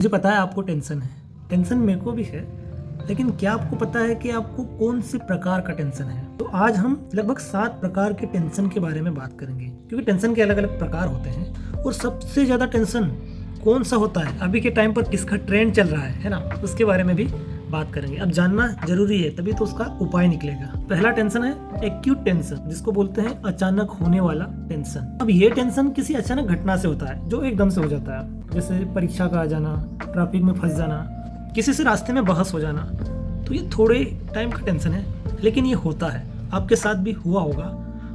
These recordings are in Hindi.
मुझे पता है आपको टेंशन है, टेंशन मेरे को भी है, लेकिन क्या आपको पता है कि आपको कौन से प्रकार का टेंशन है? तो आज हम लगभग 7 प्रकार के टेंशन के बारे में बात करेंगे, क्योंकि टेंशन के अलग अलग प्रकार होते हैं और सबसे ज़्यादा टेंशन कौन सा होता है, अभी के टाइम पर किसका ट्रेंड चल रहा है ना, उसके बारे में भी बात करेंगे। अब जानना जरूरी है, तभी तो उसका उपाय निकलेगा। पहला टेंशन है एक्यूट टेंशन, जिसको बोलते हैं अचानक होने वाला टेंशन। अब ये टेंशन किसी अचानक घटना से होता है जो एकदम से हो जाता है, जैसे परीक्षा का आ जाना, ट्रैफिक में फंस जाना, किसी से रास्ते में बहस हो जाना। तो ये थोड़े टाइम का टेंशन है, लेकिन ये होता है, आपके साथ भी हुआ होगा।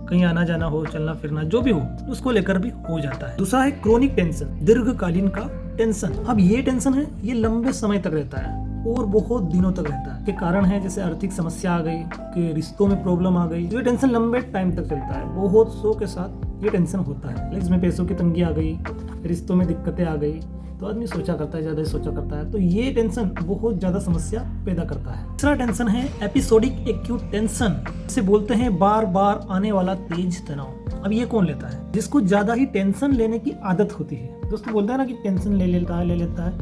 कहीं आना जाना हो, चलना फिरना जो भी हो, उसको लेकर भी हो जाता है। दूसरा है क्रोनिक टेंशन, दीर्घकालीन का टेंशन। अब ये टेंशन है, ये लंबे समय तक रहता है और बहुत दिनों तक रहता है। के कारण है जैसे आर्थिक समस्या आ गई, कि रिश्तों में प्रॉब्लम आ गई, ये टेंशन लंबे टाइम तक चलता है। बहुत सौ के साथ ये टेंशन होता है। इसमें पैसों की तंगी आ गई, रिश्तों में दिक्कतें आ गई, तो आदमी सोचा करता है, ज़्यादा सोचा करता है, तो ये टेंशन बहुत ज़्यादा समस्या पैदा करता है। तीसरा टेंशन है एपिसोडिक एक्यूट टेंशन, इसे बोलते हैं बार बार आने वाला तेज तनाव। अब ये कौन लेता है? जिसको ज़्यादा ही टेंशन लेने की आदत होती है। दोस्तों बोलते हैं ना कि टेंशन ले लेता है,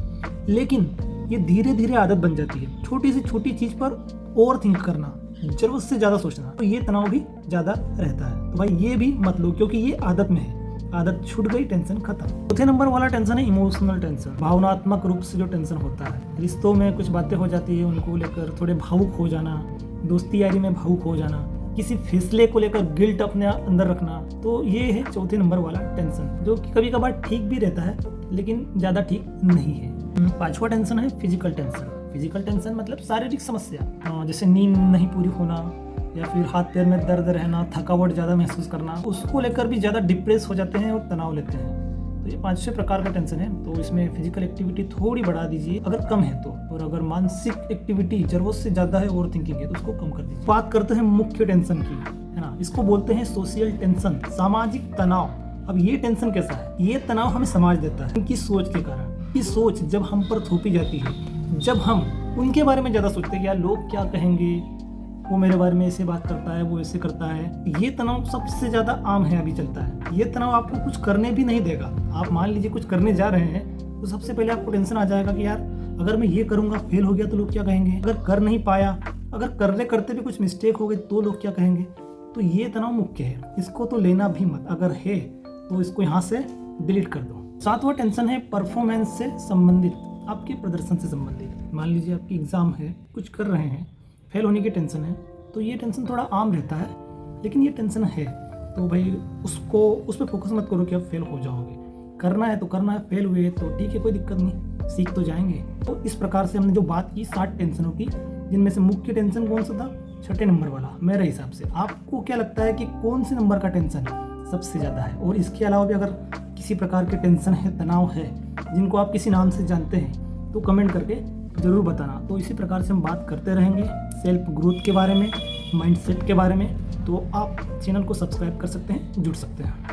लेकिन ये धीरे धीरे आदत बन जाती है। छोटी से छोटी चीज़ पर ओवर थिंक करना, जरूरत से ज़्यादा सोचना, तो ये तनाव भी ज़्यादा रहता है। तो भाई ये भी मत लो, क्योंकि ये आदत में है। आदत छूट गई, टेंशन खत्म। चौथे नंबर वाला टेंशन है इमोशनल टेंशन, भावनात्मक रूप से जो टेंशन होता है। रिश्तों में कुछ बातें हो जाती है, उनको लेकर थोड़े भावुक हो जाना, दोस्ती यारी में भावुक हो जाना, किसी फैसले को लेकर गिल्ट अपने अंदर रखना, तो ये है चौथे नंबर वाला टेंशन, जो कि कभी कभार ठीक भी रहता है, लेकिन ज़्यादा ठीक नहीं है। पांचवा टेंशन है फिजिकल टेंशन। फिजिकल टेंशन मतलब शारीरिक समस्या, जैसे नींद नहीं पूरी होना, या फिर हाथ पैर में दर्द रहना, थकावट ज़्यादा महसूस करना, उसको लेकर भी ज़्यादा डिप्रेस हो जाते हैं और तनाव लेते हैं। तो ये 5-6 प्रकार का टेंशन है। तो इसमें फिजिकल एक्टिविटी थोड़ी बढ़ा दीजिए अगर कम है तो, और अगर मानसिक एक्टिविटी जरूरत से ज़्यादा है, ओवर थिंकिंग है, तो उसको कम कर दीजिए। बात करते हैं मुख्य टेंशन की, है ना। इसको बोलते हैं सोशल टेंशन, सामाजिक तनाव। अब ये टेंशन कैसा है? ये तनाव हमें समाज देता है उनकी सोच के कारण। कि सोच जब हम पर थोपी जाती है, जब हम उनके बारे में ज़्यादा सोचते हैं, यार लोग क्या कहेंगे, वो मेरे बारे में ऐसे बात करता है, वो ऐसे करता है, ये तनाव सबसे ज़्यादा आम है, अभी चलता है। ये तनाव आपको कुछ करने भी नहीं देगा। आप मान लीजिए कुछ करने जा रहे हैं, तो सबसे पहले आपको टेंशन आ जाएगा कि यार अगर मैं ये करूँगा, फेल हो गया तो लोग क्या कहेंगे, अगर कर नहीं पाया, अगर करने करते भी कुछ मिस्टेक हो गई तो लोग क्या कहेंगे। तो ये तनाव मुख्य है, इसको तो लेना भी मत। अगर है तो इसको यहाँ से डिलीट कर दो। सातवां टेंशन है परफॉर्मेंस से संबंधित, आपके प्रदर्शन से संबंधित। मान लीजिए आपकी एग्जाम है, कुछ कर रहे हैं, फेल होने की टेंशन है, तो ये टेंशन थोड़ा आम रहता है, लेकिन ये टेंशन है, तो भाई उस पर फोकस मत करो कि आप फेल हो जाओगे। करना है तो करना है, फेल हुए तो ठीक है, कोई दिक्कत नहीं, सीख तो जाएंगे। तो इस प्रकार से हमने जो बात की 7 टेंशनों की, जिनमें से मुख्य टेंशन कौन सा था? 6ठे नंबर वाला। मेरे हिसाब से आपको क्या लगता है कि कौन से नंबर का टेंशन सबसे ज़्यादा है? और इसके अलावा भी अगर किसी प्रकार के टेंशन है, तनाव है, जिनको आप किसी नाम से जानते हैं, तो कमेंट करके ज़रूर बताना। तो इसी प्रकार से हम बात करते रहेंगे सेल्फ ग्रोथ के बारे में, माइंडसेट के बारे में। तो आप चैनल को सब्सक्राइब कर सकते हैं, जुड़ सकते हैं।